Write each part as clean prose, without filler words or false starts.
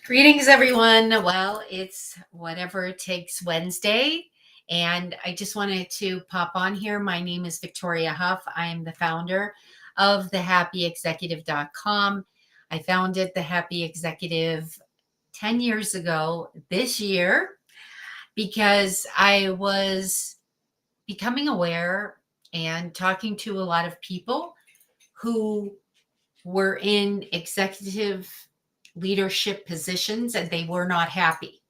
Greetings, everyone. Well, it's Whatever It Takes Wednesday, and I just wanted to pop on here. My name is Victoria Huff. I am the founder of thehappyexecutive.com. I founded The Happy Executive 10 years ago this year because I was becoming aware and talking to a lot of people who were in executive leadership positions and they were not happy.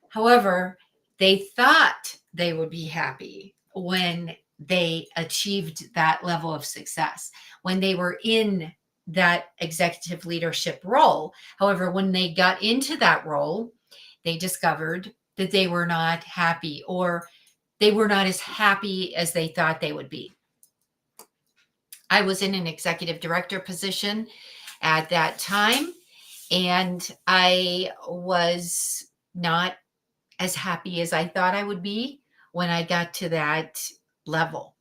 However, they thought they would be happy when they achieved that level of success, when they were in that executive leadership role. However, when they got into that role, they discovered that they were not happy, or they were not as happy as they thought they would be. I was in an executive director position at that time, and I was not as happy as I thought I would be when I got to that level.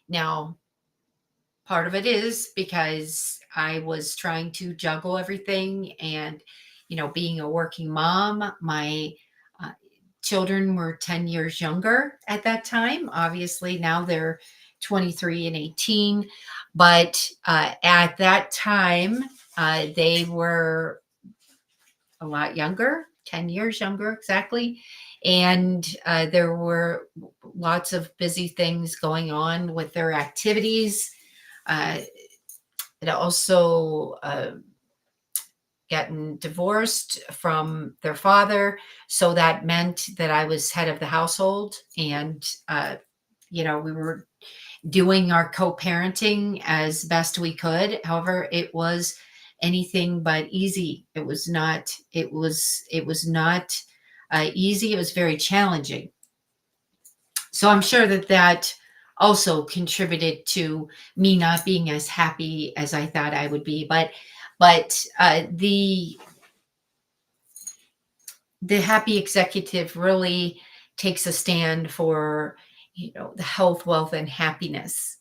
Now, part of it is because I was trying to juggle everything and, being a working mom. My uh, children were 10 years younger at that time. Obviously, now they're 23 and 18. But at that time, they were a lot younger, 10 years younger exactly. And there were lots of busy things going on with their activities. Uh, it also gotten divorced from their father. So that meant that I was head of the household. And, we were doing our co-parenting as best we could. However, it was anything but easy. It was not easy. It was very challenging. So I'm sure that also contributed to me not being as happy as I thought I would be. But the happy executive really takes a stand for the health, wealth, and happiness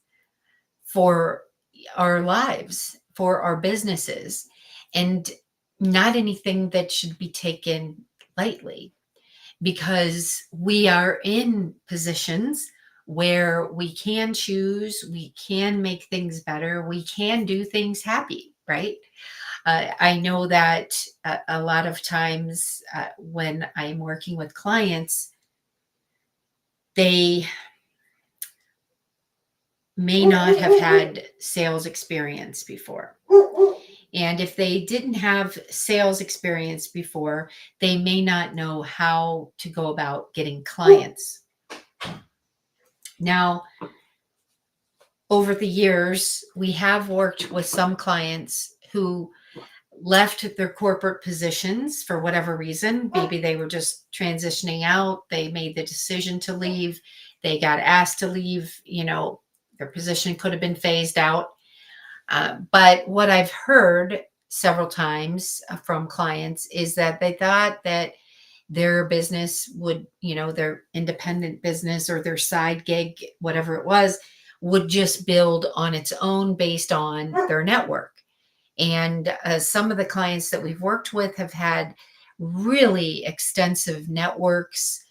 for our lives, for our businesses, and not anything that should be taken lightly, because we are in positions where we can choose, we can make things better, we can do things happy, right? I know that a lot of times when I'm working with clients, they may not have had sales experience before. And if they didn't have sales experience before, they may not know how to go about getting clients. Now, over the years, we have worked with some clients who left their corporate positions for whatever reason. Maybe they were just transitioning out, they made the decision to leave, they got asked to leave, their position could have been phased out. But what I've heard several times from clients is that they thought that their business would, their independent business or their side gig, whatever it was, would just build on its own based on their network. And some of the clients that we've worked with have had really extensive networks,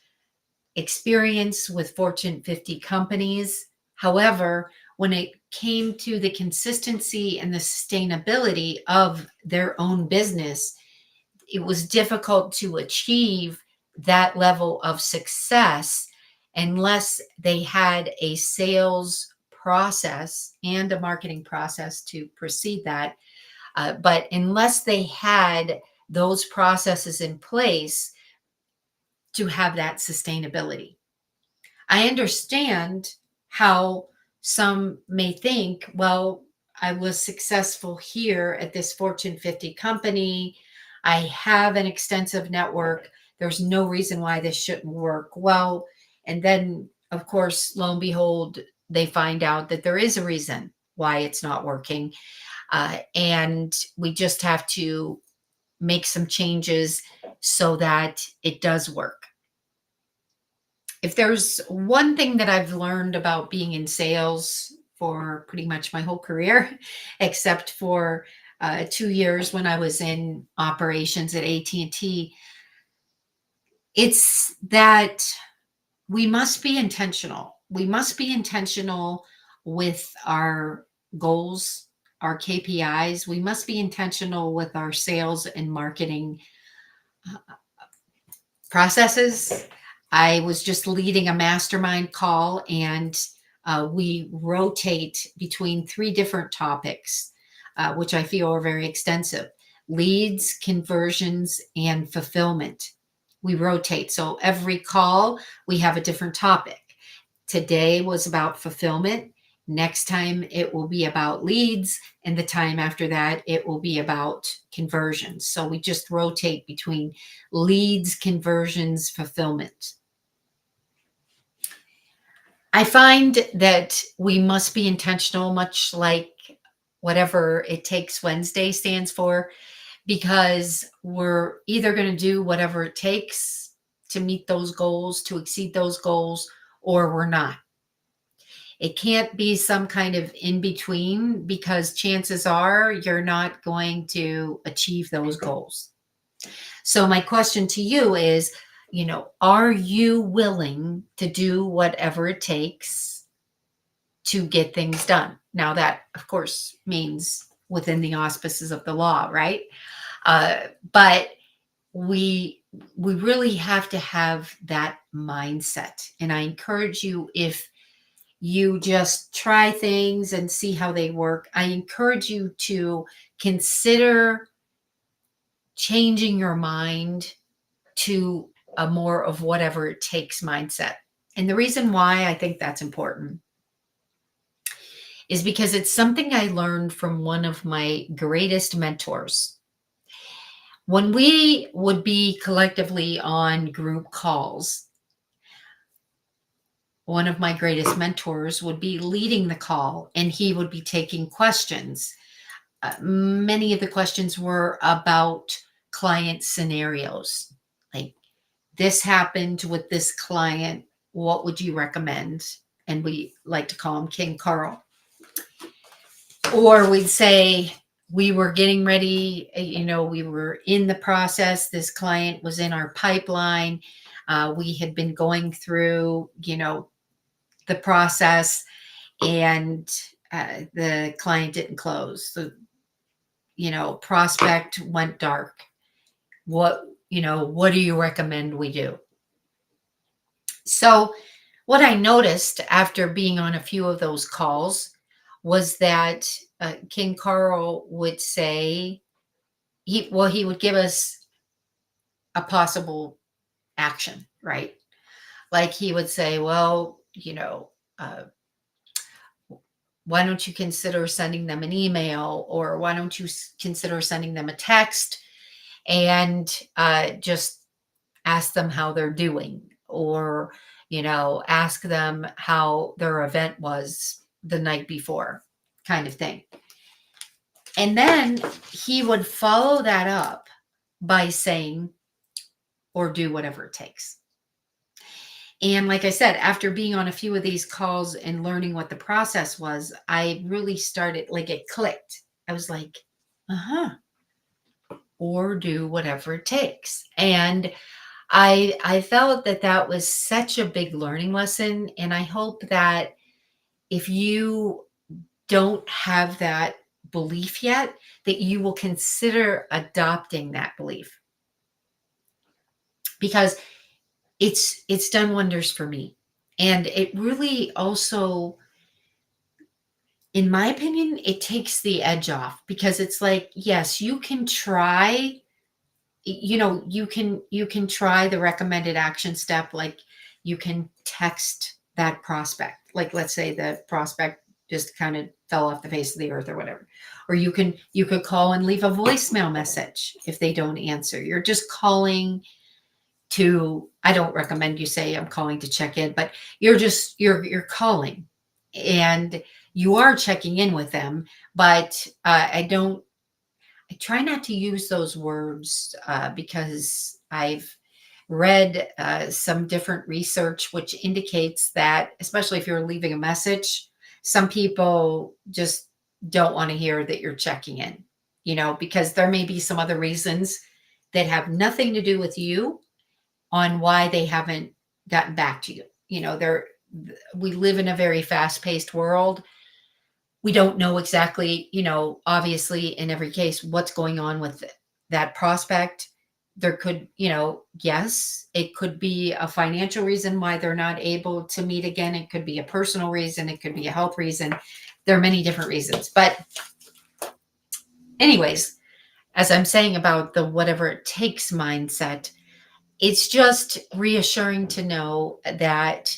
experience with Fortune 50 companies. However, when it came to the consistency and the sustainability of their own business, it was difficult to achieve that level of success unless they had a sales process and a marketing process to precede that. But unless they had those processes in place to have that sustainability. I understand how some may think, well, I was successful here at this Fortune 50 company. I have an extensive network. There's no reason why this shouldn't work. Well, and then, of course, lo and behold, they find out that there is a reason why it's not working. And we just have to make some changes so that it does work. If there's one thing that I've learned about being in sales for pretty much my whole career, except for 2 years when I was in operations at AT&T, it's that we must be intentional. We must be intentional with our goals, our KPIs. We must be intentional with our sales and marketing processes. I was just leading a mastermind call, and we rotate between 3 different topics, which I feel are very extensive: leads, conversions, and fulfillment. We rotate. So every call, we have a different topic. Today was about fulfillment. Next time it will be about leads. And the time after that, it will be about conversions. So we just rotate between leads, conversions, fulfillment. I find that we must be intentional, much like whatever It Takes Wednesday stands for, because we're either going to do whatever it takes to meet those goals, to exceed those goals, or we're not. It can't be some kind of in between, because chances are you're not going to achieve those goals. So my question to you is, are you willing to do whatever it takes to get things done? Now that, of course, means within the auspices of the law, right? But we really have to have that mindset. And I encourage you, if you just try things and see how they work, I encourage you to consider changing your mind to a more of whatever it takes mindset. And the reason why I think that's important is because it's something I learned from one of my greatest mentors. When we would be collectively on group calls, one of my greatest mentors would be leading the call, and he would be taking questions. Many of the questions were about client scenarios. Like, this happened with this client. What would you recommend? And we like to call him King Carl. Or we'd say, we were getting ready, we were in the process. This client was in our pipeline. We had been going through, the process, and the client didn't close. The, prospect went dark. What do you recommend we do? So what I noticed after being on a few of those calls was that King Carl would say, he would give us a possible action, right? Like, he would say, well, why don't you consider sending them an email, or why don't you consider sending them a text and just ask them how they're doing, or ask them how their event was the night before, kind of thing. And then he would follow that up by saying, or do whatever it takes. And like I said, after being on a few of these calls and learning what the process was, I really started, like, it clicked. I was like, or do whatever it takes. And I felt that that was such a big learning lesson. And I hope that if you don't have that belief yet, that you will consider adopting that belief, because it's done wonders for me. And it really also, in my opinion, it takes the edge off, because it's like, yes, you can try, you can try the recommended action step. Like, you can text that prospect. Like, let's say the prospect just kind of fell off the face of the earth or whatever. Or you could call and leave a voicemail message. If they don't answer, you're just calling to, I don't recommend you say, I'm calling to check in, but you're calling, and you are checking in with them. But I try not to use those words because I've read some different research which indicates that, especially if you're leaving a message, some people just don't want to hear that you're checking in. because there may be some other reasons that have nothing to do with you on why they haven't gotten back to you. We live in a very fast-paced world. We don't know exactly, obviously in every case, what's going on with that prospect. There could, yes, it could be a financial reason why they're not able to meet again. It could be a personal reason. It could be a health reason. There are many different reasons. But anyways, as I'm saying about the whatever it takes mindset, it's just reassuring to know that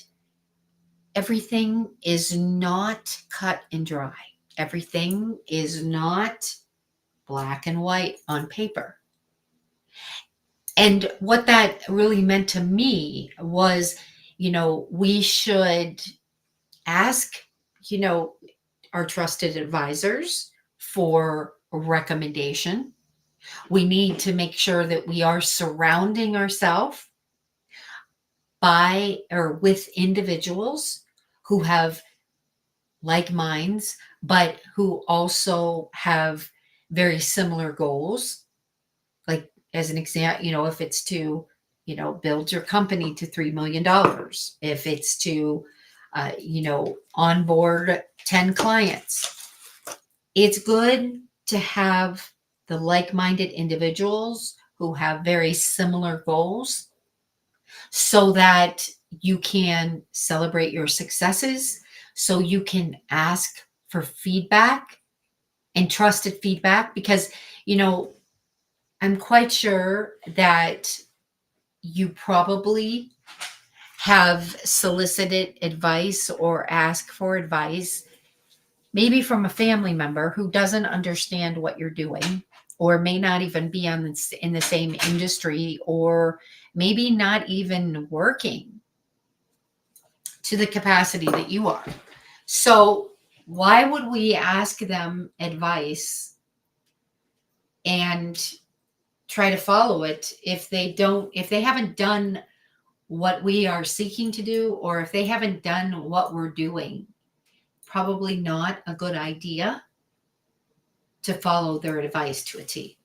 everything is not cut and dry. Everything is not black and white on paper. And what that really meant to me was, we should ask, our trusted advisors for a recommendation. We need to make sure that we are surrounding ourselves by or with individuals who have like minds, but who also have very similar goals. Like, as an example, if it's to, build your company to $3 million, if it's to, onboard 10 clients, it's good to have the like-minded individuals who have very similar goals so that you can celebrate your successes, so you can ask for feedback and trusted feedback, because, I'm quite sure that you probably have solicited advice or asked for advice, maybe from a family member who doesn't understand what you're doing, or may not even be in the same industry, or maybe not even working to the capacity that you are. So why would we ask them advice and try to follow it if they haven't done what we are seeking to do, or if they haven't done what we're doing? Probably not a good idea to follow their advice to a T.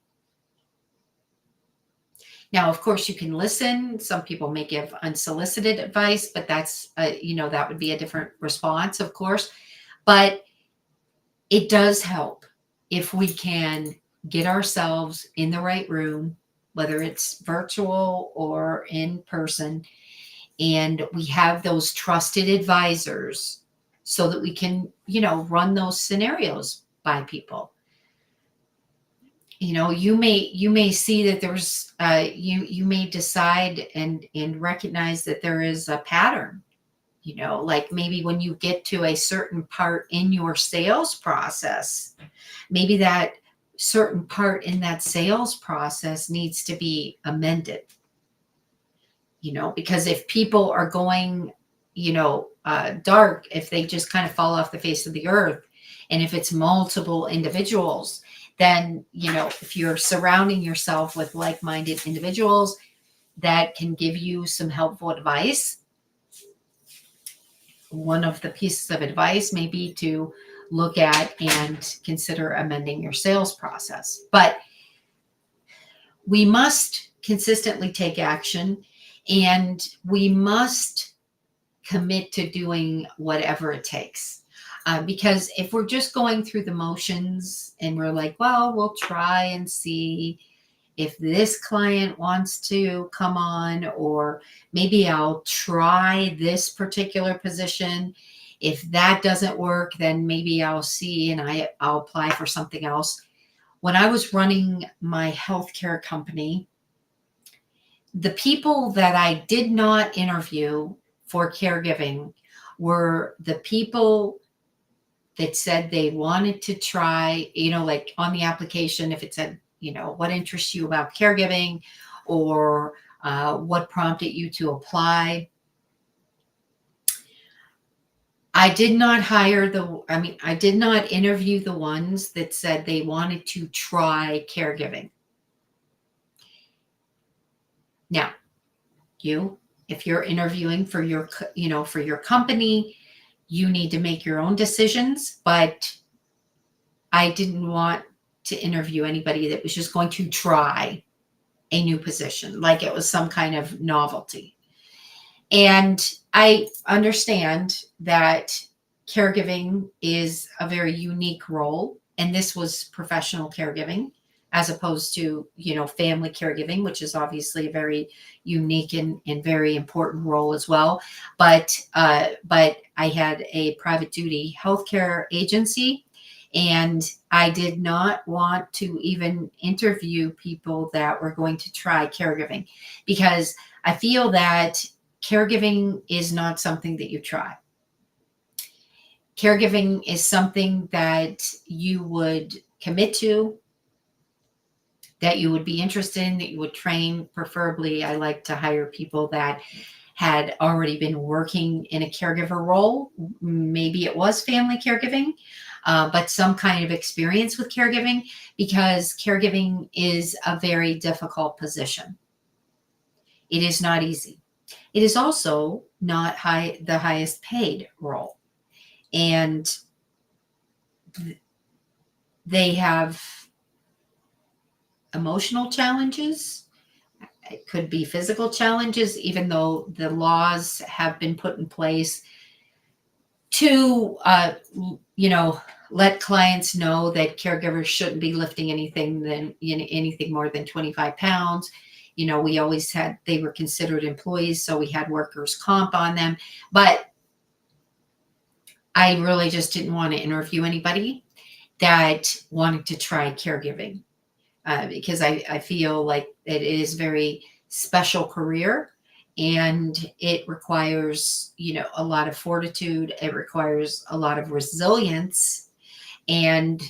Now, of course, you can listen. Some people may give unsolicited advice, but that's, that would be a different response, of course. But it does help if we can get ourselves in the right room, whether it's virtual or in person, and we have those trusted advisors so that we can, run those scenarios by people. You may see that there's you may decide and recognize that there is a pattern, like maybe when you get to a certain part in your sales process, maybe that certain part in that sales process needs to be amended, because if people are going, dark, if they just kind of fall off the face of the earth, and if it's multiple individuals, then, if you're surrounding yourself with like-minded individuals that can give you some helpful advice, one of the pieces of advice may be to look at and consider amending your sales process. But we must consistently take action, and we must commit to doing whatever it takes. Because if we're just going through the motions and we're like, well, we'll try and see if this client wants to come on, or maybe I'll try this particular position. If that doesn't work, then maybe I'll see and I'll apply for something else. When I was running my healthcare company, the people that I did not interview for caregiving were the people that said they wanted to try, like on the application, if it said, what interests you about caregiving, or what prompted you to apply. I did not I did not interview the ones that said they wanted to try caregiving. Now, if you're interviewing for your, for your company, you need to make your own decisions, but I didn't want to interview anybody that was just going to try a new position, like it was some kind of novelty. And I understand that caregiving is a very unique role. And this was professional caregiving as opposed to, family caregiving, which is obviously a very unique and very important role as well. But I had a private duty healthcare agency, and I did not want to even interview people that were going to try caregiving, because I feel that caregiving is not something that you try. Caregiving is something that you would commit to, that you would be interested in, that you would train. Preferably, I like to hire people that had already been working in a caregiver role. Maybe it was family caregiving, but some kind of experience with caregiving, because caregiving is a very difficult position. It is not easy. It is also not the highest paid role. And they have emotional challenges. It could be physical challenges, even though the laws have been put in place to, let clients know that caregivers shouldn't be lifting anything more than 25 pounds. We always they were considered employees, so we had workers' comp on them. But I really just didn't want to interview anybody that wanted to try caregiving, because I feel like it is a very special career, and it requires, a lot of fortitude. It requires a lot of resilience. And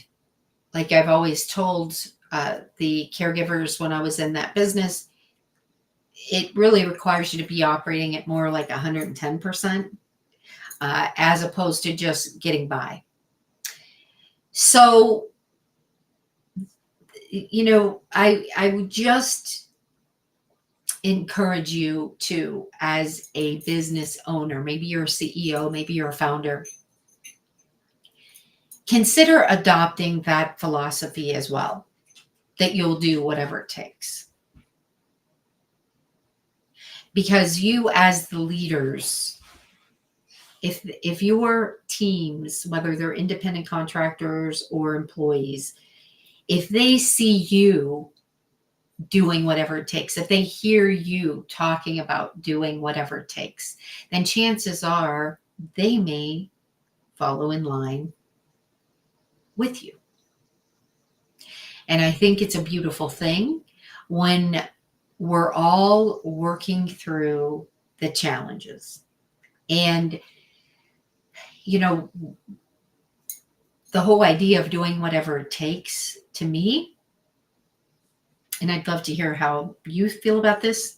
like I've always told the caregivers when I was in that business, it really requires you to be operating at more like 110%, as opposed to just getting by. So, I would just encourage you to, as a business owner, maybe you're a CEO, maybe you're a founder, consider adopting that philosophy as well, that you'll do whatever it takes. Because you, as the leaders, if your teams, whether they're independent contractors or employees, if they see you doing whatever it takes, if they hear you talking about doing whatever it takes, then chances are they may follow in line with you. And I think it's a beautiful thing when we're all working through the challenges. And, the whole idea of doing whatever it takes, to me, and I'd love to hear how you feel about this,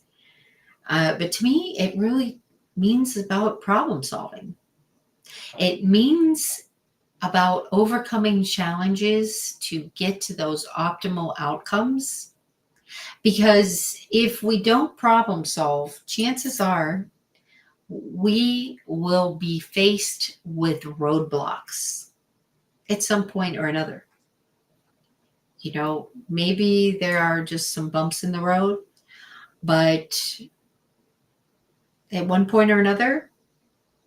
but to me, it really means about problem solving. It means about overcoming challenges to get to those optimal outcomes. Because if we don't problem solve, chances are we will be faced with roadblocks at some point or another. Maybe there are just some bumps in the road, but at one point or another,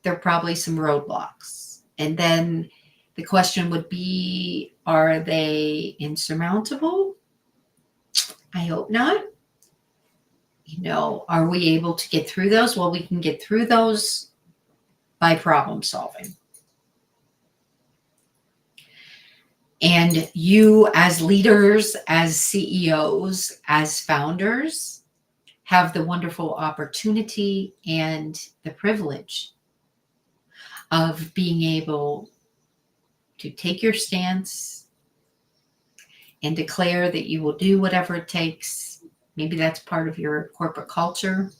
there are probably some roadblocks. And then the question would be, are they insurmountable? I hope not. Are we able to get through those? Well, we can get through those by problem solving. And you, as leaders, as CEOs, as founders, have the wonderful opportunity and the privilege of being able to take your stance and declare that you will do whatever it takes. Maybe that's part of your corporate culture,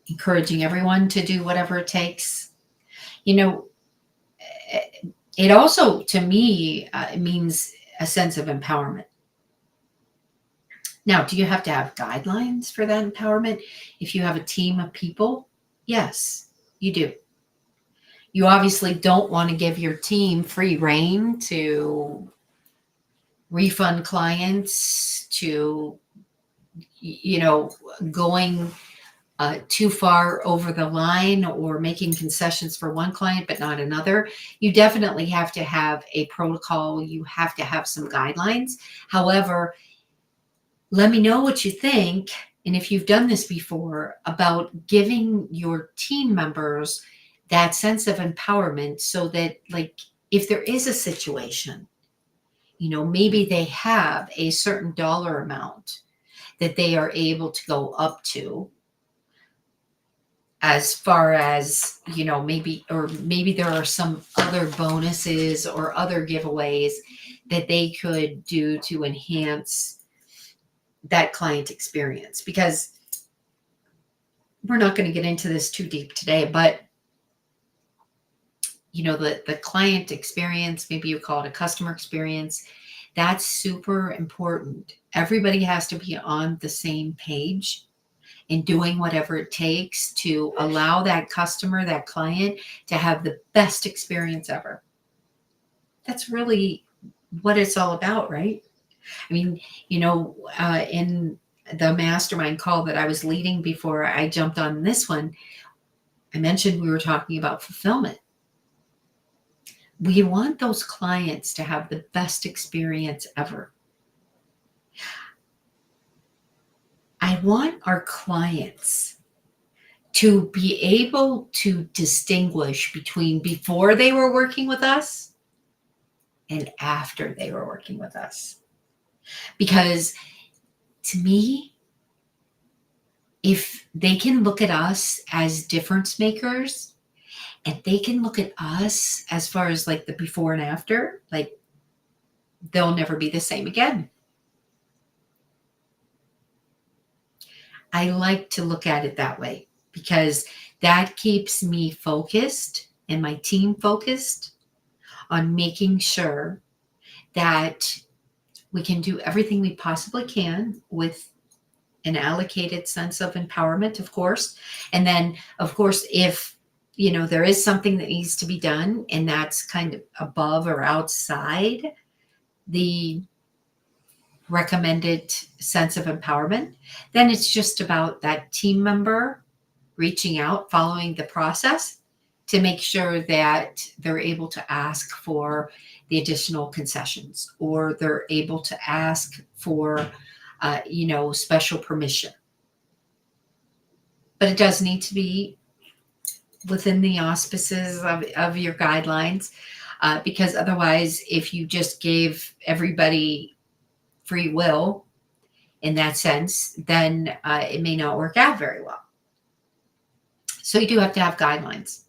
encouraging everyone to do whatever it takes. It also, to me, it means a sense of empowerment. Now, do you have to have guidelines for that empowerment? If you have a team of people, yes, you do. You obviously don't want to give your team free rein to refund clients to, you know, going too far over the line or making concessions for one client but not another. You definitely have to have a protocol. You have to have some guidelines. However, let me know what you think, and if you've done this before, about giving your team members that sense of empowerment so that, like, if there is a situation, you know, maybe they have a certain dollar amount that they are able to go up to, as far as, you know, maybe, or maybe there are some other bonuses or other giveaways that they could do to enhance that client experience. Because we're not going to get into this too deep today, but you know, the client experience, maybe you call it a customer experience, that's super important. Everybody has to be on the same page and doing whatever it takes to allow that customer, that client, to have the best experience ever. That's really what it's all about, right? I mean, you know, in the mastermind call that I was leading before I jumped on this one, I mentioned we were talking about fulfillment. We want those clients to have the best experience ever. I want our clients to be able to distinguish between before they were working with us and after they were working with us. Because to me, if they can look at us as difference makers, and they can look at us as far as like the before and after, like, they'll never be the same again. I like to look at it that way because that keeps me focused and my team focused on making sure that we can do everything we possibly can with an allocated sense of empowerment, of course. And then, of course, if, you know, there is something that needs to be done and that's kind of above or outside the recommended sense of empowerment, then it's just about that team member reaching out, following the process to make sure that they're able to ask for the additional concessions, or they're able to ask for, you know, special permission. But it does need to be within the auspices of your guidelines, because otherwise, if you just gave everybody free will in that sense, then it may not work out very well. So you do have to have guidelines,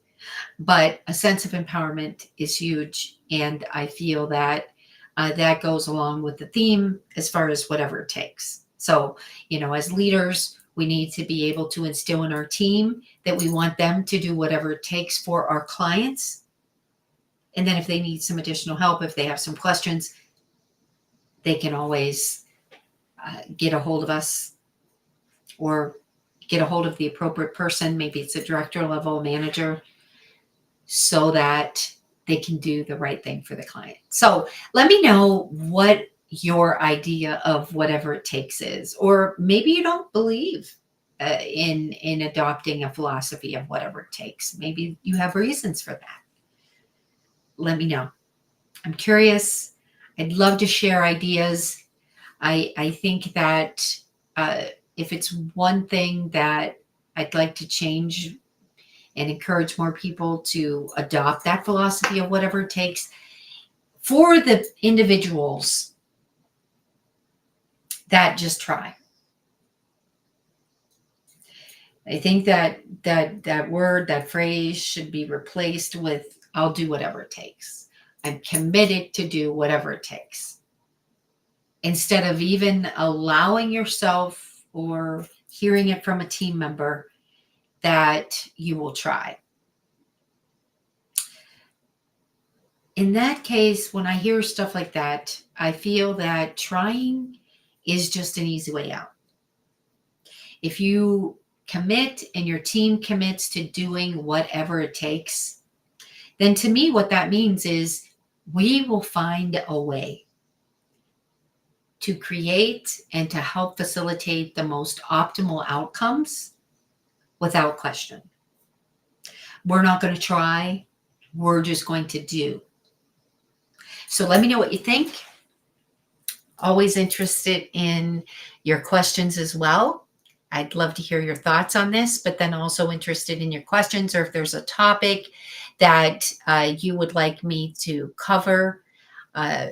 but a sense of empowerment is huge. And I feel that that goes along with the theme as far as whatever it takes. So, you know, as leaders, we need to be able to instill in our team that we want them to do whatever it takes for our clients. And then if they need some additional help, if they have some questions, they can always get a hold of us or get a hold of the appropriate person. Maybe it's a director level manager, so that they can do the right thing for the client. So let me know what your idea of whatever it takes is, or maybe you don't believe in adopting a philosophy of whatever it takes. Maybe you have reasons for that. Let me know. I'm curious. I'd love to share ideas. I think that if it's one thing that I'd like to change and encourage more people to adopt that philosophy of whatever it takes for the individuals that just try. I think that word, that phrase should be replaced with, I'll do whatever it takes. I'm committed to do whatever it takes. Instead of even allowing yourself or hearing it from a team member that you will try. In that case, when I hear stuff like that, I feel that trying is just an easy way out. If you commit and your team commits to doing whatever it takes, then to me, what that means is we will find a way. to create and to help facilitate the most optimal outcomes without question. We're not going to try, we're just going to do. So let me know what you think. Always interested in your questions as well. I'd love to hear your thoughts on this, but then also interested in your questions, or if there's a topic that you would like me to cover. I'm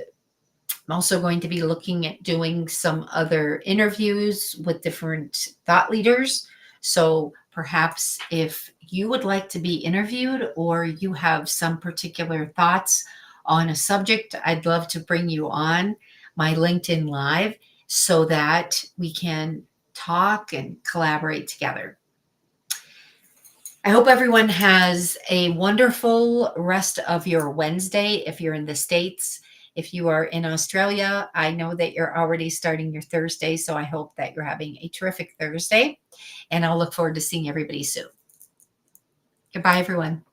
also going to be looking at doing some other interviews with different thought leaders. So perhaps if you would like to be interviewed or you have some particular thoughts on a subject, I'd love to bring you on my LinkedIn Live so that we can talk and collaborate together. I hope everyone has a wonderful rest of your Wednesday if you're in the States. If you are in Australia, I know that you're already starting your Thursday, so I hope that you're having a terrific Thursday, and I'll look forward to seeing everybody soon. Goodbye, everyone.